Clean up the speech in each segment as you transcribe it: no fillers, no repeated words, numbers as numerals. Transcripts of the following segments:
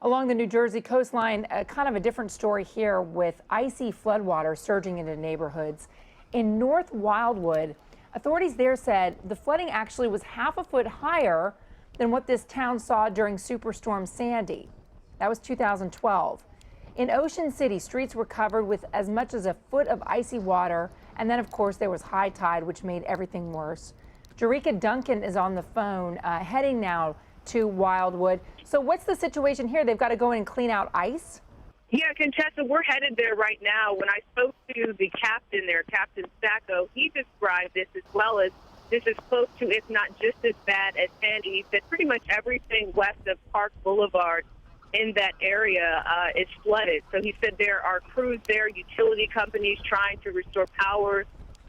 Along the New Jersey coastline, kind of a different story here with icy floodwaters surging into neighborhoods. In North Wildwood, authorities there said the flooding actually was half a foot higher than what this town saw during Superstorm Sandy. That was 2012. In Ocean City, streets were covered with as much as a foot of icy water, and then of course there was high tide, which made everything worse. Jericka Duncan is on the phone, heading now to Wildwood. So what's the situation here? They've got to go in and clean out ice? Yeah, Contessa, we're headed there right now. When I spoke to the captain there, Captain Sacco, he described this as well as this is close to, if not just as bad as Sandy. He said pretty much everything west of Park Boulevard in that area is flooded. So he said there are crews there, utility companies trying to restore power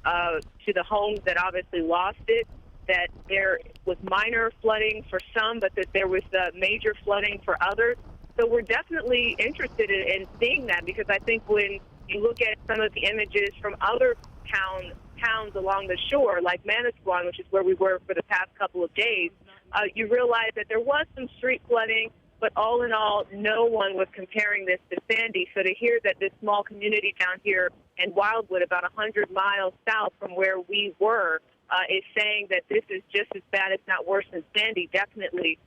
to the homes that obviously lost it, that there was minor flooding for some, but that there was major flooding for others. So we're definitely interested in seeing that, because I think when you look at some of the images from other towns along the shore, like Manasquan, which is where we were for the past couple of days, you realize that there was some street flooding, but all in all, no one was comparing this to Sandy. So to hear that this small community down here in Wildwood, about 100 miles south from where we were, is saying that this is just as bad, if not worse than Sandy, definitely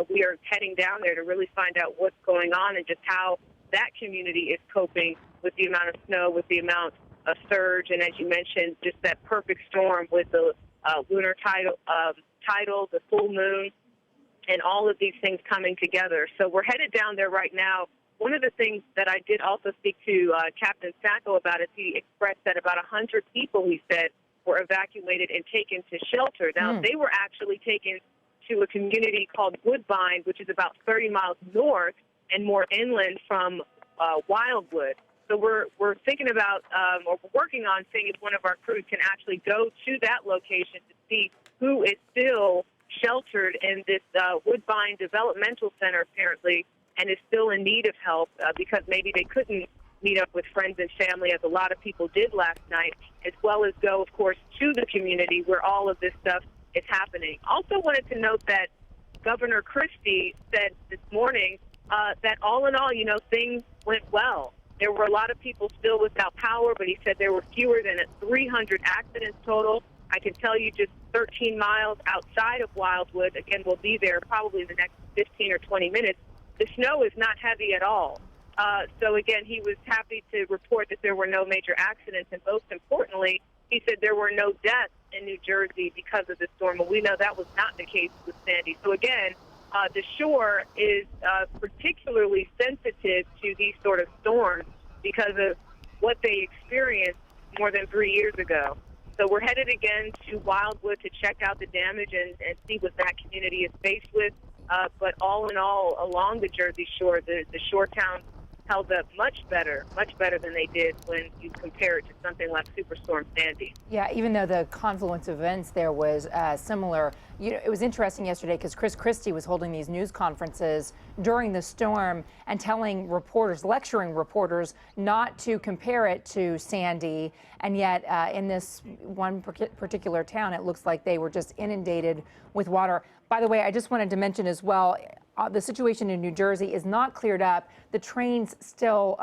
we are heading down there to really find out what's going on and just how that community is coping with the amount of snow, with the amount of surge, and as you mentioned, just that perfect storm with the lunar tidal, the full moon, and all of these things coming together. So we're headed down there right now. One of the things that I did also speak to Captain Sacco about is he expressed that about 100 people, he said, were evacuated and taken to shelter. Now, they were actually taken to a community called Woodbine, which is about 30 miles north and more inland from Wildwood. So we're thinking about, or we're working on seeing if one of our crews can actually go to that location to see who is still sheltered in this Woodbine Developmental Center, apparently, and is still in need of help because maybe they couldn't meet up with friends and family, as a lot of people did last night, as well as go, of course, to the community where all of this stuff is happening. Also wanted to note that Governor Christie said this morning that all in all, things went well. There were a lot of people still without power, but he said there were fewer than 300 accidents total. I can tell you just 13 miles outside of Wildwood, again, we'll be there probably in the next 15 or 20 minutes, the snow is not heavy at all. So, again, he was happy to report that there were no major accidents, and most importantly, he said there were no deaths in New Jersey because of the storm, and we know that was not the case with Sandy. So, again, the shore is particularly sensitive to these sort of storms because of what they experienced more than 3 years ago. So we're headed again to Wildwood to check out the damage and see what that community is faced with. But all in all, along the Jersey Shore, the shore towns held up much better than they did when you compare it to something like Superstorm Sandy. Yeah, even though the confluence of events there was similar. It was interesting yesterday because Chris Christie was holding these news conferences during the storm and telling reporters, lecturing reporters, not to compare it to Sandy. And yet in this one particular town, it looks like they were just inundated with water. By the way, I just wanted to mention as well, the situation in New Jersey is not cleared up. The trains still,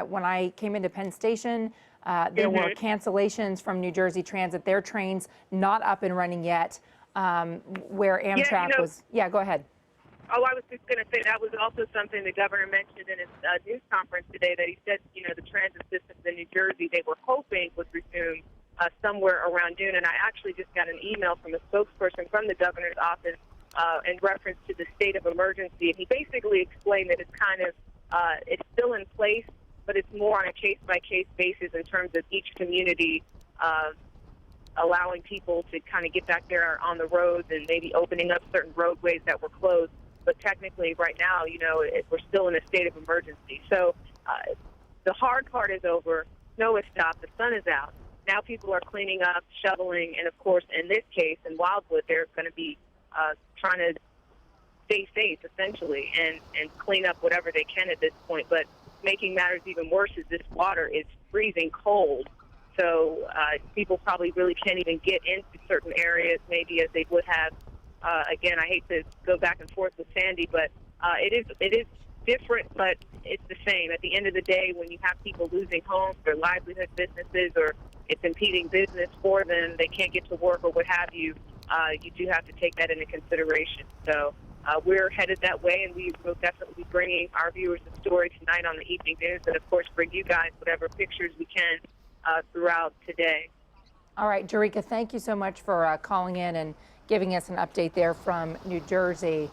when I came into Penn Station, there were cancellations from New Jersey Transit. Their trains not up and running yet, where Amtrak was. Yeah, go ahead. Oh, I was just going to say that was also something the governor mentioned in his news conference today, that he said, the transit systems in New Jersey, they were hoping would resume somewhere around noon. And I actually just got an email from a spokesperson from the governor's office in reference to the state of emergency. And he basically explained that it's kind of, it's still in place, but it's more on a case-by-case basis in terms of each community allowing people to kind of get back there on the roads and maybe opening up certain roadways that were closed. But technically, right now, we're still in a state of emergency. So the hard part is over. Snow has stopped. The sun is out. Now people are cleaning up, shoveling, and, of course, in this case, in Wildwood, they're going to be trying to stay safe, essentially, and clean up whatever they can at this point. But making matters even worse is this water is freezing cold. So people probably really can't even get into certain areas maybe as they would have. Again, I hate to go back and forth with Sandy, but it is different, but it's the same. At the end of the day, when you have people losing homes, their livelihood, businesses, or it's impeding business for them, they can't get to work or what have you, you do have to take that into consideration. So we're headed that way, and we will definitely be bringing our viewers the story tonight on the evening news, and of course bring you guys whatever pictures we can throughout today. All right, Jericka, thank you so much for calling in and giving us an update there from New Jersey.